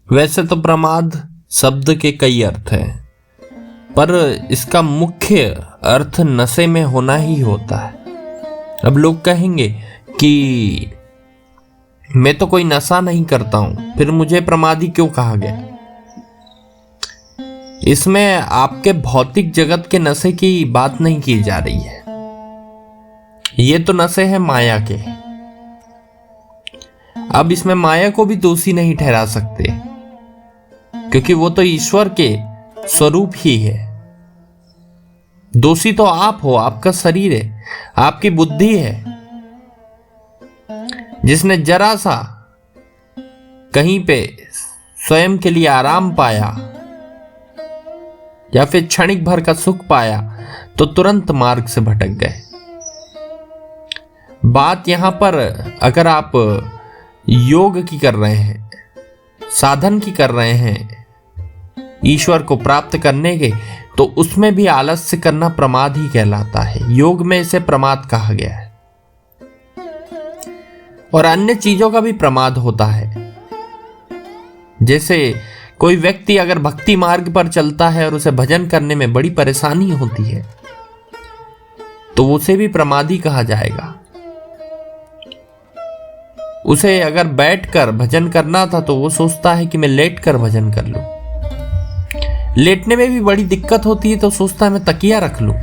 वैसे तो प्रमाद शब्द के कई अर्थ हैं, पर इसका मुख्य अर्थ नशे में होना ही होता है। अब लोग कहेंगे कि मैं तो कोई नशा नहीं करता हूं, फिर मुझे प्रमादी क्यों कहा गया? इसमें आपके भौतिक जगत के नशे की बात नहीं की जा रही है। ये तो नशे हैं माया के। अब इसमें माया को भी दोषी नहीं ठहरा सकते, क्योंकि वो तो ईश्वर के स्वरूप ही है। दोषी तो आप हो, आपका शरीर है, आपकी बुद्धि है, जिसने जरा सा कहीं पे स्वयं के लिए आराम पाया या फिर क्षणिक भर का सुख पाया तो तुरंत मार्ग से भटक गए। बात यहां पर अगर आप योग की कर रहे हैं, साधन की कर रहे हैं ईश्वर को प्राप्त करने के, तो उसमें भी आलस्य करना प्रमाद ही कहलाता है। योग में इसे प्रमाद कहा गया है। और अन्य चीजों का भी प्रमाद होता है। जैसे कोई व्यक्ति अगर भक्ति मार्ग पर चलता है और उसे भजन करने में बड़ी परेशानी होती है, तो उसे भी प्रमादी कहा जाएगा। उसे अगर बैठकर भजन करना था तो वो सोचता है कि मैं लेटकर भजन कर लूं। लेटने में भी बड़ी दिक्कत होती है तो सोचता है मैं तकिया रख लूं।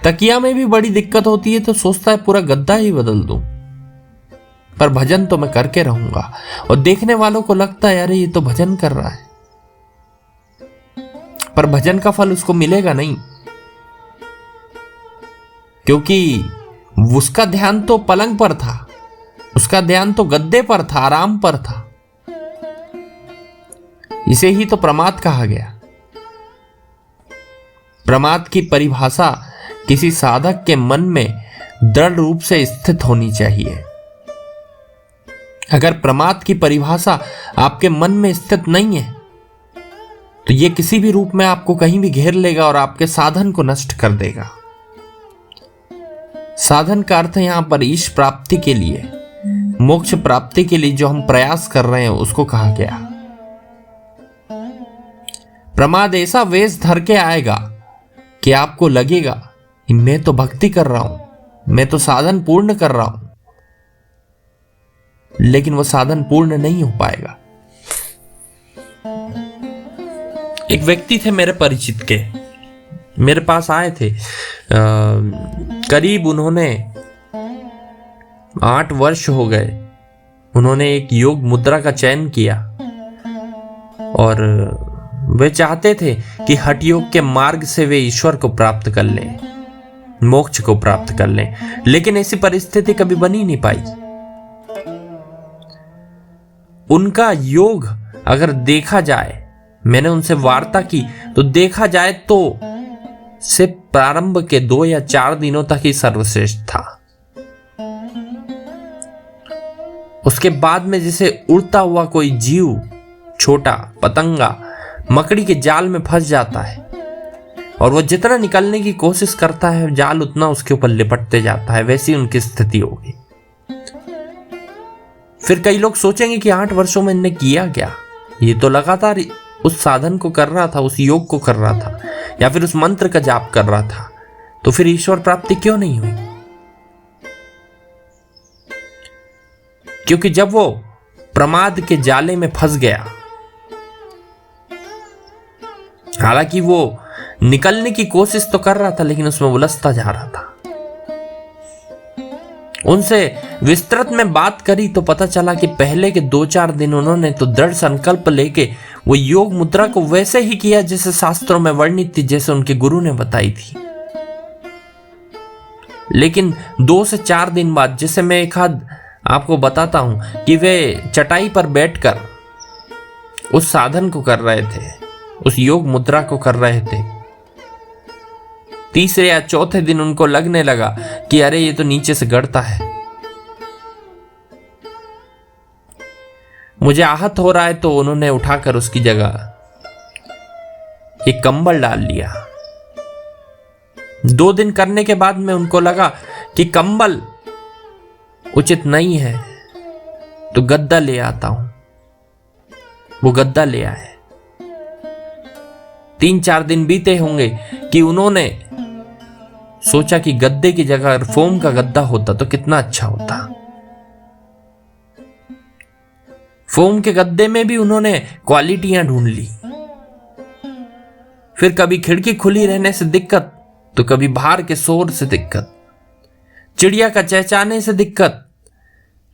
तकिया में भी बड़ी दिक्कत होती है तो सोचता है पूरा गद्दा ही बदल दूं। पर भजन तो मैं करके रहूंगा। और देखने वालों को लगता है अरे ये तो भजन कर रहा है, पर भजन का फल उसको मिलेगा नहीं, क्योंकि उसका ध्यान तो पलंग पर था, उसका ध्यान तो गद्दे पर था, आराम पर था। इसे ही तो प्रमाद कहा गया। प्रमाद की परिभाषा किसी साधक के मन में दृढ़ रूप से स्थित होनी चाहिए। अगर प्रमाद की परिभाषा आपके मन में स्थित नहीं है तो यह किसी भी रूप में आपको कहीं भी घेर लेगा और आपके साधन को नष्ट कर देगा। साधन का अर्थ यहां पर ईश प्राप्ति के लिए, मोक्ष प्राप्ति के लिए जो हम प्रयास कर रहे हैं उसको कहा गया। प्रमाद ऐसा वेश धर के आएगा कि आपको लगेगा कि मैं तो भक्ति कर रहा हूं, मैं तो साधन पूर्ण कर रहा हूं, लेकिन वो साधन पूर्ण नहीं हो पाएगा। एक व्यक्ति थे मेरे परिचित के, मेरे पास आए थे। करीब उन्होंने 8 वर्ष हो गए। उन्होंने एक योग मुद्रा का चयन किया और वे चाहते थे कि हठ योग के मार्ग से वे ईश्वर को प्राप्त कर लें, मोक्ष को प्राप्त कर लें, लेकिन ऐसी परिस्थिति कभी बनी नहीं पाई। उनका योग अगर देखा जाए, मैंने उनसे वार्ता की तो देखा जाए तो सिर्फ प्रारंभ के 2 या 4 दिनों तक ही सर्वश्रेष्ठ था। उसके बाद में जैसे उड़ता हुआ कोई जीव, छोटा पतंगा मकड़ी के जाल में फंस जाता है और वो जितना निकलने की कोशिश करता है जाल उतना उसके ऊपर लिपटते जाता है, वैसी उनकी स्थिति होगी। फिर कई लोग सोचेंगे कि 8 वर्षों में इनने किया क्या? ये तो लगातार उस साधन को कर रहा था, उस योग को कर रहा था, या फिर उस मंत्र का जाप कर रहा था, तो फिर ईश्वर प्राप्ति क्यों नहीं हुई? क्योंकि जब वो प्रमाद के जाले में फंस गया, हालांकि वो निकलने की कोशिश तो कर रहा था लेकिन उसमें उलझता जा रहा था। उनसे विस्तृत में बात करी तो पता चला कि पहले के 2-4 दिन उन्होंने तो दृढ़ संकल्प लेके वो योग मुद्रा को वैसे ही किया जैसे शास्त्रों में वर्णित थी, जैसे उनके गुरु ने बताई थी। लेकिन 2 से 4 दिन बाद, जैसे मैं एक आध आपको बताता हूं कि वे चटाई पर बैठकर उस साधन को कर रहे थे, उस योग मुद्रा को कर रहे थे। तीसरे या चौथे दिन उनको लगने लगा कि अरे ये तो नीचे से गड़ता है, मुझे आहत हो रहा है। तो उन्होंने उठाकर उसकी जगह एक कंबल डाल लिया। 2 दिन करने के बाद में उनको लगा कि कंबल उचित नहीं है, तो गद्दा ले आता हूं। वो गद्दा ले आए। 3-4 दिन बीते होंगे कि उन्होंने सोचा कि गद्दे की जगह अगर फोम का गद्दा होता तो कितना अच्छा होता। फोम के गद्दे में भी उन्होंने क्वालिटियां ढूंढ ली। फिर कभी खिड़की खुली रहने से दिक्कत, तो कभी बाहर के शोर से दिक्कत, चिड़िया का चहचहाने से दिक्कत,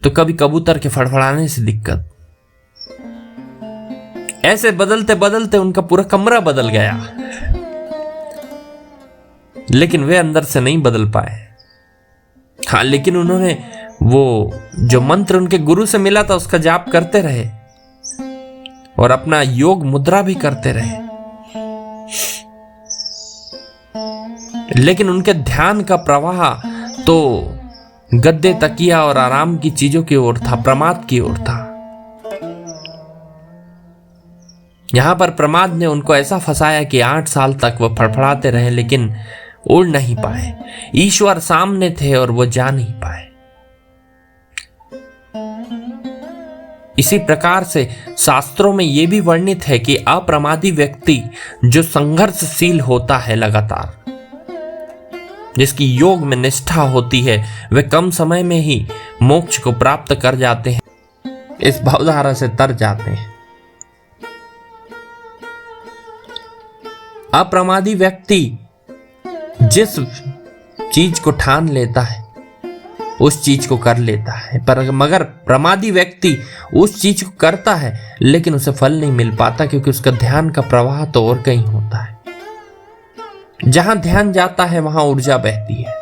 तो कभी कबूतर के फड़फड़ाने से दिक्कत। ऐसे बदलते बदलते उनका पूरा कमरा बदल गया, लेकिन वे अंदर से नहीं बदल पाए। हाँ, लेकिन उन्होंने वो जो मंत्र उनके गुरु से मिला था उसका जाप करते रहे और अपना योग मुद्रा भी करते रहे, लेकिन उनके ध्यान का प्रवाह तो गद्दे, तकिया और आराम की चीजों की ओर था, प्रमाद की ओर था। यहां पर प्रमाद ने उनको ऐसा फंसाया कि 8 साल तक वह फड़फड़ाते रहे लेकिन उड़ नहीं पाए। ईश्वर सामने थे और वो जा नहीं पाए। इसी प्रकार से शास्त्रों में यह भी वर्णित है कि अप्रमादी व्यक्ति जो संघर्षशील होता है लगातार, जिसकी योग में निष्ठा होती है, वे कम समय में ही मोक्ष को प्राप्त कर जाते हैं, इस भवधारा से तर जाते हैं। अप्रमादी व्यक्ति जिस चीज को ठान लेता है उस चीज को कर लेता है, पर मगर प्रमादी व्यक्ति उस चीज को करता है लेकिन उसे फल नहीं मिल पाता, क्योंकि उसका ध्यान का प्रवाह तो और कहीं होता है। जहां ध्यान जाता है वहां ऊर्जा बहती है।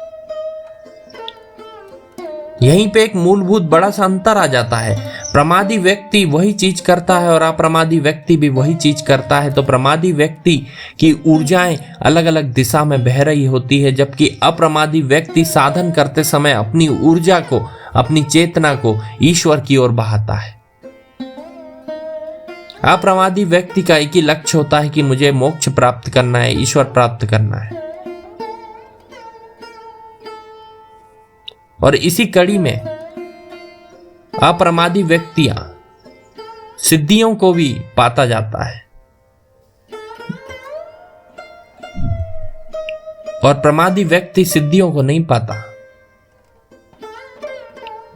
यहीं पे एक मूलभूत बड़ा सा अंतर आ जाता है। प्रमादी व्यक्ति वही चीज करता है और अप्रमादी व्यक्ति भी वही चीज करता है, तो प्रमादी व्यक्ति की ऊर्जाएं अलग अलग दिशा में बह रही होती है, जबकि अप्रमादी व्यक्ति साधन करते समय अपनी ऊर्जा को, अपनी चेतना को ईश्वर की ओर बहाता है। अप्रमादी व्यक्ति का एक ही लक्ष्य होता है कि मुझे मोक्ष प्राप्त करना है, ईश्वर प्राप्त करना है। और इसी कड़ी में अप्रमादी व्यक्तियां सिद्धियों को भी पाता जाता है, और प्रमादी व्यक्ति सिद्धियों को नहीं पाता।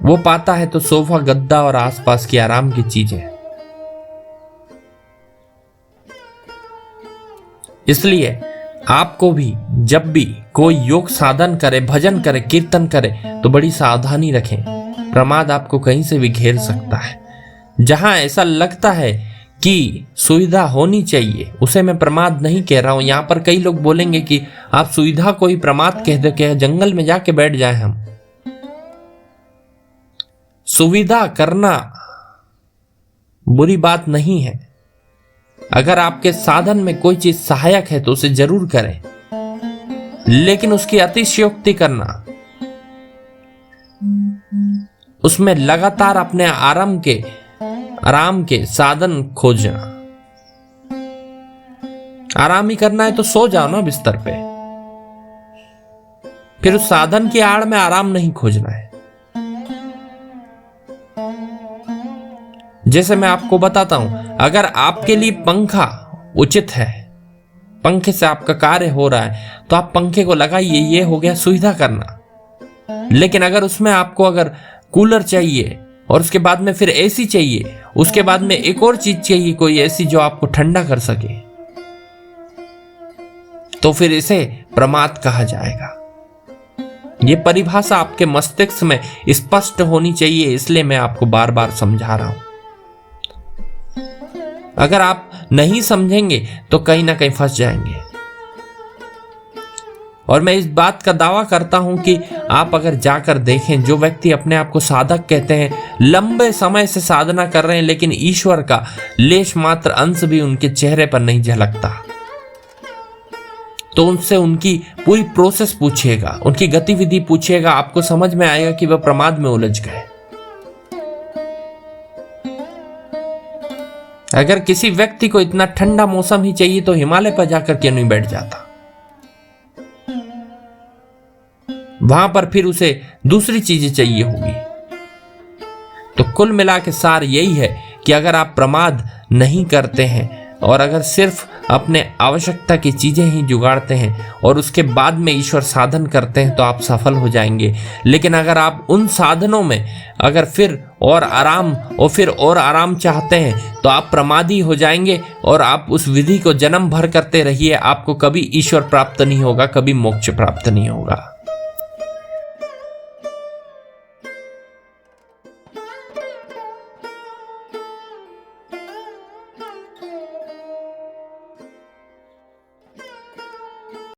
वो पाता है तो सोफा, गद्दा और आसपास की आराम की चीजें। इसलिए आपको भी जब भी कोई योग साधन करे, भजन करे, कीर्तन करे, तो बड़ी सावधानी रखें। प्रमाद आपको कहीं से भी घेर सकता है। जहां ऐसा लगता है कि सुविधा होनी चाहिए, उसे मैं प्रमाद नहीं कह रहा हूं। यहां पर कई लोग बोलेंगे कि आप सुविधा को ही प्रमाद कह दे के जंगल में जाके बैठ जाए। हम सुविधा करना बुरी बात नहीं है। अगर आपके साधन में कोई चीज सहायक है तो उसे जरूर करें, लेकिन उसकी अतिशयोक्ति करना, उसमें लगातार अपने आराम के साधन खोजना। आराम ही करना है तो सो जाओ ना बिस्तर पे, फिर उस साधन की आड़ में आराम नहीं खोजना है। जैसे मैं आपको बताता हूं, अगर आपके लिए पंखा उचित है, पंखे से आपका कार्य हो रहा है, तो आप पंखे को लगाइए, ये हो गया सुविधा करना। लेकिन अगर उसमें आपको अगर कूलर चाहिए और उसके बाद में फिर एसी चाहिए, उसके बाद में एक और चीज चाहिए, कोई ऐसी जो आपको ठंडा कर सके, तो फिर इसे प्रमाद कहा जाएगा। ये परिभाषा आपके मस्तिष्क में स्पष्ट होनी चाहिए, इसलिए मैं आपको बार बार समझा रहा हूं। अगर आप नहीं समझेंगे तो कहीं ना कहीं फंस जाएंगे। और मैं इस बात का दावा करता हूं कि आप अगर जाकर देखें, जो व्यक्ति अपने आप को साधक कहते हैं, लंबे समय से साधना कर रहे हैं, लेकिन ईश्वर का लेश मात्र अंश भी उनके चेहरे पर नहीं झलकता, तो उनसे उनकी पूरी प्रोसेस पूछिएगा, उनकी गतिविधि पूछिएगा, आपको समझ में आएगा कि वह प्रमाद में उलझ गए। अगर किसी व्यक्ति को इतना ठंडा मौसम ही चाहिए तो हिमालय पर जाकर क्यों नहीं बैठ जाता? वहां पर फिर उसे दूसरी चीजें चाहिए होगी। तो कुल मिला के सार यही है कि अगर आप प्रमाद नहीं करते हैं और अगर सिर्फ अपने आवश्यकता की चीज़ें ही जुगाड़ते हैं और उसके बाद में ईश्वर साधन करते हैं तो आप सफल हो जाएंगे। लेकिन अगर आप उन साधनों में अगर फिर और आराम चाहते हैं तो आप प्रमादी हो जाएंगे और आप उस विधि को जन्म भर करते रहिए, आपको कभी ईश्वर प्राप्त नहीं होगा, कभी मोक्ष प्राप्त नहीं होगा।